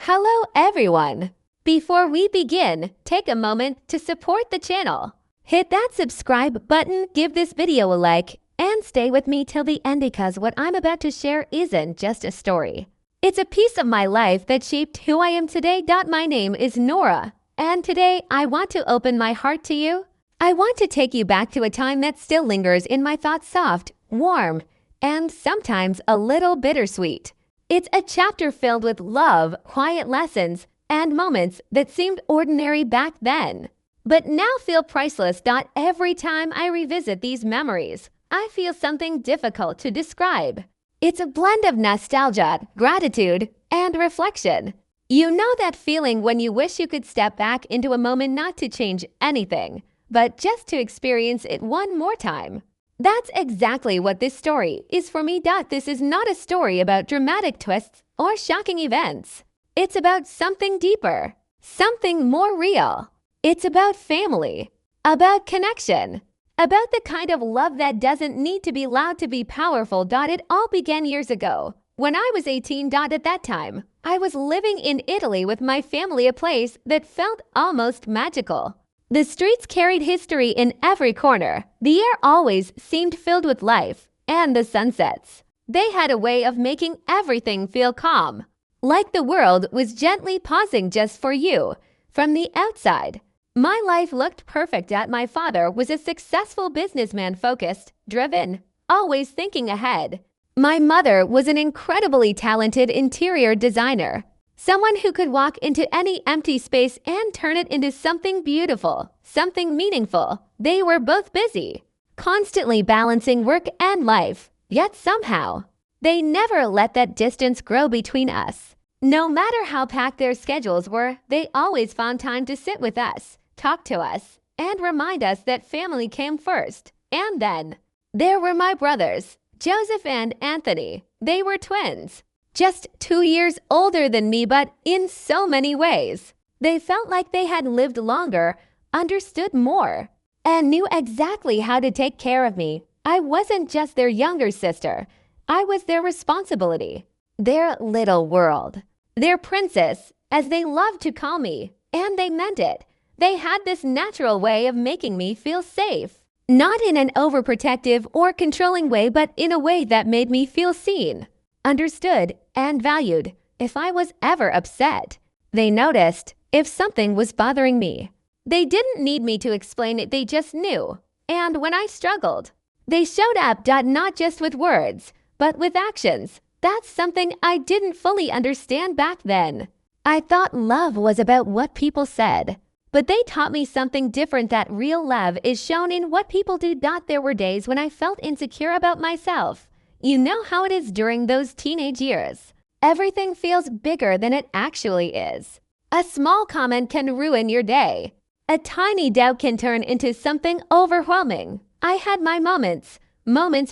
Hello everyone! Before we begin, take a moment to support the channel. Hit that subscribe button, give this video a like, and stay with me till the end because what I'm about to share isn't just a story. It's a piece of my life that shaped who I am today. My name is Nora, and today I want to open my heart to you. I want to take you back to a time that still lingers in my thoughts, soft, warm, and sometimes a little bittersweet. It's a chapter filled with love, quiet lessons, and moments that seemed ordinary back then, but now feel priceless. Every time I revisit these memories, I feel something difficult to describe. It's a blend of nostalgia, gratitude, and reflection. You know that feeling when you wish you could step back into a moment, not to change anything, but just to experience it one more time. That's exactly what this story is for me. This is not a story about dramatic twists or shocking events. It's about something deeper, something more real. It's about family, about connection, about the kind of love that doesn't need to be loud to be powerful. It all began years ago, when I was 18. At that time, I was living in Italy with my family, a place that felt almost magical. The streets carried history in every corner. The air always seemed filled with life, and the sunsets. They had a way of making everything feel calm, like the world was gently pausing just for you. From the outside, my life looked perfect. My father was a successful businessman, focused, driven, always thinking ahead. My mother was an incredibly talented interior designer. Someone who could walk into any empty space and turn it into something beautiful, something meaningful. They were both busy, constantly balancing work and life, yet somehow, they never let that distance grow between us. No matter how packed their schedules were, they always found time to sit with us, talk to us, and remind us that family came first. And then, there were my brothers, Joseph and Anthony. They were twins. Just 2 years older than me, but in so many ways, they felt like they had lived longer, understood more, and knew exactly how to take care of me. I wasn't just their younger sister. I was their responsibility, their little world, their princess, as they loved to call me, and they meant it. They had this natural way of making me feel safe, not in an overprotective or controlling way, but in a way that made me feel seen, understood, and valued. If I was ever upset, they noticed. If something was bothering me, they didn't need me to explain it, they just knew. And when I struggled, they showed up. Not just with words, but with actions. That's something I didn't fully understand back then. I thought love was about what people said, but they taught me something different, that real love is shown in what people do. There were days when I felt insecure about myself. You know how it is during those teenage years. Everything feels bigger than it actually is. A small comment can ruin your day. A tiny doubt can turn into something overwhelming. I had my moments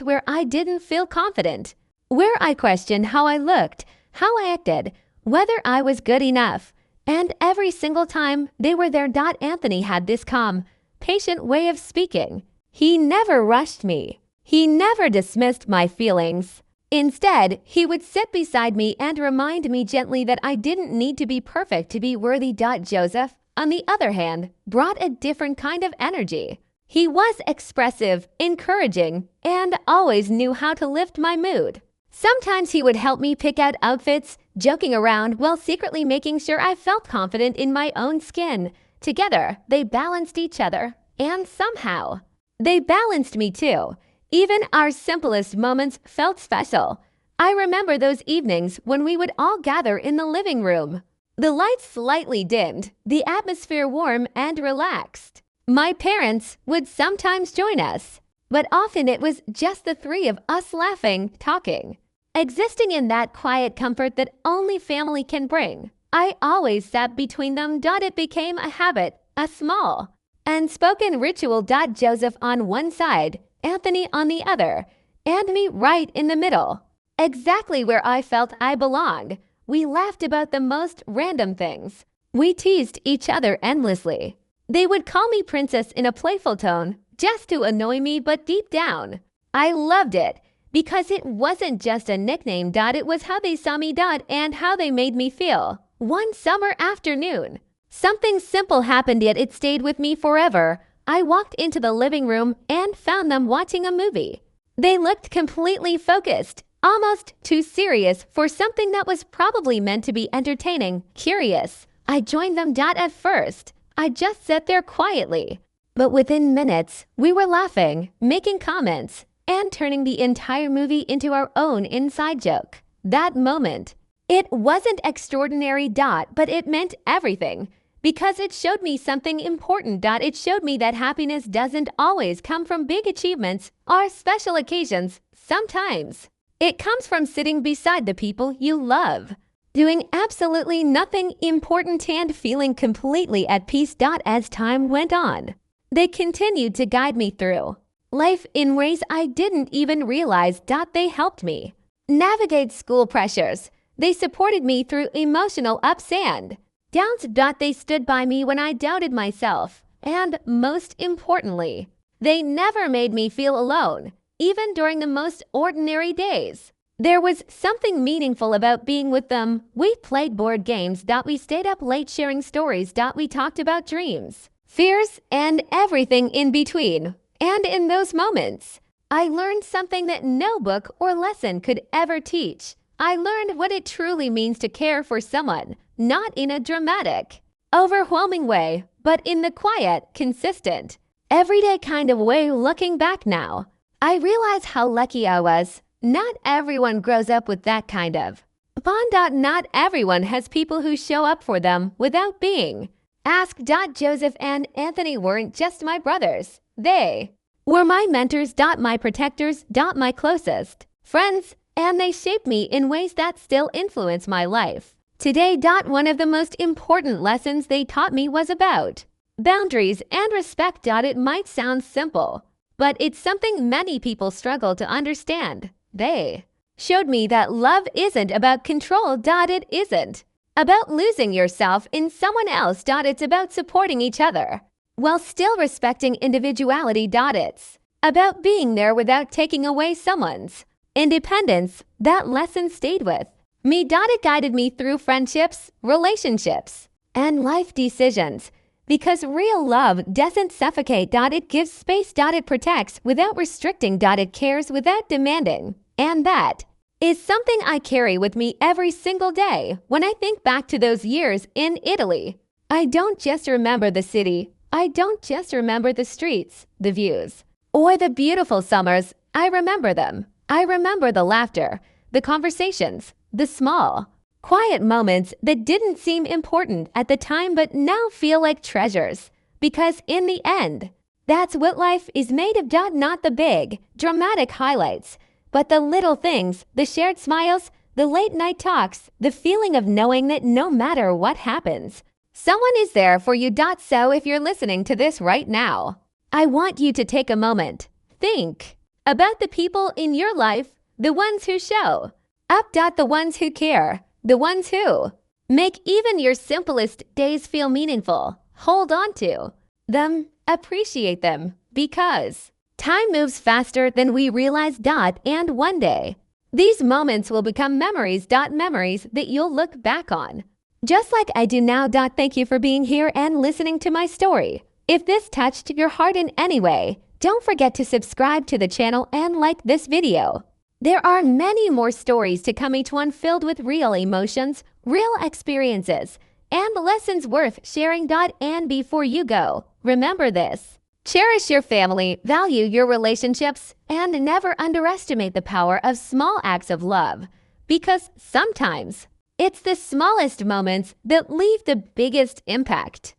where I didn't feel confident, where I questioned how I looked, how I acted, whether I was good enough. And every single time they were there. Anthony had this calm, patient way of speaking. He never rushed me. He never dismissed my feelings. Instead, he would sit beside me and remind me gently that I didn't need to be perfect to be worthy. Joseph, on the other hand, brought a different kind of energy. He was expressive, encouraging, and always knew how to lift my mood. Sometimes he would help me pick out outfits, joking around while secretly making sure I felt confident in my own skin. Together, they balanced each other, and somehow, they balanced me too. Even our simplest moments felt special. I remember those evenings when we would all gather in the living room. The lights slightly dimmed, the atmosphere warm and relaxed. My parents would sometimes join us, but often it was just the three of us laughing, talking, existing in that quiet comfort that only family can bring. I always sat between them. It became a habit, a small, unspoken ritual. Joseph on one side, Anthony on the other, and me right in the middle, exactly where I felt I belonged. We laughed about the most random things. We teased each other endlessly. They would call me princess in a playful tone, just to annoy me, but deep down, I loved it because it wasn't just a nickname. It was how they saw me. And how they made me feel. One summer afternoon, something simple happened yet it stayed with me forever. I walked into the living room and found them watching a movie. They looked completely focused, almost too serious for something that was probably meant to be entertaining, curious. I joined them. At first, I just sat there quietly. But within minutes, we were laughing, making comments, and turning the entire movie into our own inside joke. That moment, it wasn't extraordinary. But it meant everything. Because it showed me something important. It showed me that happiness doesn't always come from big achievements or special occasions. Sometimes it comes from sitting beside the people you love, doing absolutely nothing important and feeling completely at peace. As time went on, they continued to guide me through life in ways I didn't even realize. They helped me navigate school pressures. They supported me through emotional ups and downs. They stood by me when I doubted myself. And most importantly, they never made me feel alone, even during the most ordinary days. There was something meaningful about being with them. We played board games. We stayed up late sharing stories. We talked about dreams, fears, and everything in between. And in those moments, I learned something that no book or lesson could ever teach. I learned what it truly means to care for someone, not in a dramatic, overwhelming way, but in the quiet, consistent, everyday kind of way. Looking back now, I realize how lucky I was. Not everyone grows up with that kind of bond. Not everyone has people who show up for them without being asked. Joseph and Anthony weren't just my brothers. They were my mentors. My protectors. My closest friends. And they shaped me in ways that still influence my life today. One of the most important lessons they taught me was about boundaries and respect. It might sound simple, but it's something many people struggle to understand. They showed me that love isn't about control. It isn't about losing yourself in someone else. It's about supporting each other while still respecting individuality. It's about being there without taking away someone's independence. That lesson stayed with me. It guided me through friendships, relationships, and life decisions. Because real love doesn't suffocate. It gives space. It protects without restricting. It cares without demanding. And that is something I carry with me every single day. When I think back to those years in Italy, I don't just remember the city. I don't just remember the streets, the views, or the beautiful summers. I remember them. I remember the laughter, the conversations, the small, quiet moments that didn't seem important at the time but now feel like treasures. Because in the end, that's what life is made of. Not the big, dramatic highlights, but the little things, the shared smiles, the late night talks, the feeling of knowing that no matter what happens, someone is there for you. So if you're listening to this right now, I want you to take a moment. Think about the people in your life, the ones who show up. The ones who care, the ones who make even your simplest days feel meaningful. Hold on to them, appreciate them, because time moves faster than we realize. And one day, these moments will become memories. Memories that you'll look back on, just like I do now. Thank you for being here and listening to my story. If this touched your heart in any way, don't forget to subscribe to the channel and like this video. There are many more stories to come, each one filled with real emotions, real experiences, and lessons worth sharing. And before you go, remember this. Cherish your family, value your relationships, and never underestimate the power of small acts of love. Because sometimes it's the smallest moments that leave the biggest impact.